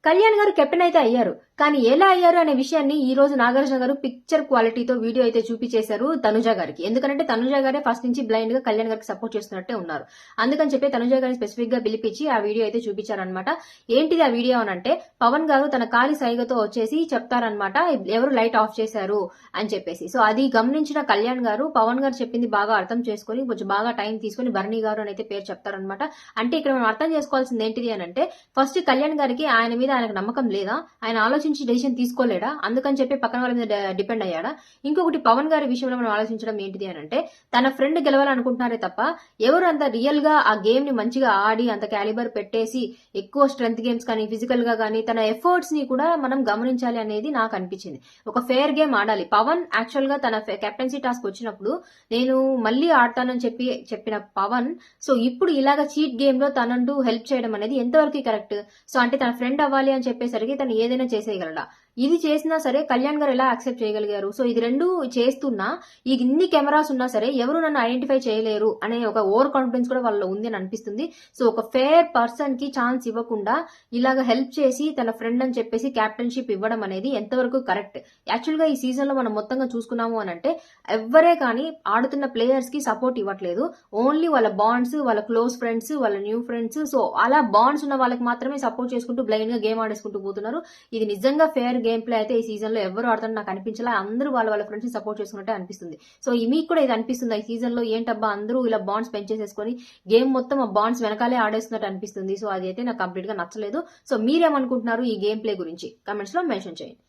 కళ్యాణ్ గారు కెప్టెన్ అయితే అయ్యారు. కానీ ఎలా అయ్యారు అనే విషయాన్ని ఈ రోజు నాగార్జున గారు పిక్చర్ క్వాలిటీతో వీడియో అయితే చూపించేశారు తనుజ గారికి. ఎందుకంటే తనుజ గారే ఫస్ట్ నుంచి బ్లైండ్ గా కళ్యాణ్ గారికి సపోర్ట్ చేస్తున్నట్టే ఉన్నారు. అందుకని చెప్పి తనుజ గారిని స్పెసిఫిక్ గా పిలిపించి ఆ వీడియో అయితే చూపించారనమాట. ఏంటిది ఆ వీడియో అంటే పవన్ గారు తన కాలి సైగతో వచ్చేసి చెప్తారనమాట ఎవరు లైట్ ఆఫ్ చేశారు అని చెప్పేసి. సో అది గమనించిన కళ్యాణ్ గారు పవన్ గారు చెప్పింది బాగా అర్థం చేసుకుని కొంచెం బాగా టైం తీసుకుని భరణి గారు అని అయితే పేరు చెప్తారనమాట. అంటే ఇక్కడ మనం అర్థం చేసుకోవాల్సింది ఏంటిది అని అంటే ఫస్ట్ కళ్యాణ్ గారికి ఆయన మీద ఆయనకు నమ్మకం లేదా, ఆయన ఆలోచించి డెసిషన్ తీసుకోలేడా, అందుకని చెప్పి పక్కన వాళ్ళ మీద డిపెండ్ అయ్యాడా. ఇంకొకటి పవన్ గారి విషయంలో మనం ఆలోచించడం ఏంటిది అని అంటే తన ఫ్రెండ్ గెలవాలనుకుంటున్నారే తప్ప ఎవరు అంత రియల్ గా ఆ గేమ్ ని మంచిగా ఆడి అంత క్యాలిబర్ పెట్టేసి ఎక్కువ స్ట్రెంత్ గేమ్స్ కానీ ఫిజికల్ గా కానీ తన ఎఫర్ట్స్ ని కూడా మనం గమనించాలి అనేది నాకు అనిపించింది. ఒక ఫేర్ గేమ్ ఆడాలి. పవన్ యాక్చువల్ గా తన కెప్టెన్సీ టాస్క్ వచ్చినప్పుడు నేను మళ్ళీ ఆడతానని చెప్పిన పవన్ సో ఇప్పుడు ఇలాగ చీట్ గేమ్ లో తనంటూ హెల్ప్ చేయడం అనేది ఎంతవరకు కరెక్ట్. సో అంటే తన ఫ్రెండ్ అవ్వాలి అని చెప్పేసరికి తను ఏదైనా చేసేయగలడా. ఇది చేసినా సరే కళ్యాణ్ గారు ఎలా యాక్సెప్ట్ చేయగలిగారు. సో ఇది రెండు చేస్తున్నా ఈ ఇన్ని కెమెరాస్ ఉన్నా సరే ఎవరు నన్ను ఐడెంటిఫై చేయలేరు అనే ఒక ఓవర్ కాన్ఫిడెన్స్ కూడా వాళ్ళలో ఉంది అని అనిపిస్తుంది. సో ఒక ఫేర్ పర్సన్ కి ఛాన్స్ ఇవ్వకుండా ఇలాగ హెల్ప్ చేసి తన ఫ్రెండ్ అని చెప్పేసి క్యాప్టెన్షిప్ ఇవ్వడం అనేది ఎంతవరకు కరెక్ట్. యాక్చువల్ గా ఈ సీజన్ లో మనం మొత్తంగా చూసుకున్నాము అని అంటే ఎవరే కానీ ఆడుతున్న ప్లేయర్స్ కి సపోర్ట్ ఇవ్వట్లేదు. ఓన్లీ వాళ్ళ బాండ్స్, వాళ్ళ క్లోజ్ ఫ్రెండ్స్, వాళ్ళ న్యూ ఫ్రెండ్స్, సో అలా బాండ్స్ ఉన్న వాళ్ళకి మాత్రమే సపోర్ట్ చేసుకుంటూ బ్లైండ్ గా గేమ్ ఆడేసుకుంటూ పోతున్నారు. ఇది నిజంగా ఫేర్ గేమ్ ప్లే అయితే ఈ సీజన్ లో ఎవరు ఆడుతున్నా నాకు అనిపించాలా. అందరూ వాళ్ళ ఫ్రెండ్స్ ని సపోర్ట్ చేసుకున్నట్టే అనిపిస్తుంది. సో మీకు కూడా ఇది అనిపిస్తుంది ఈ సీజన్ లో ఏంటబ్బా అందరూ ఇలా బాండ్స్ పెంచేసేసుకొని గేమ్ మొత్తం ఆ బాండ్స్ వెనకాలే ఆడేస్తున్నట్టు అనిపిస్తుంది. సో అది అయితే నాకు కంప్లీట్ గా నచ్చలేదు. సో మీరేమనుకుంటున్నారు ఈ గేమ్ ప్లే గురించి కమెంట్స్ లో మెన్షన్ చేయండి.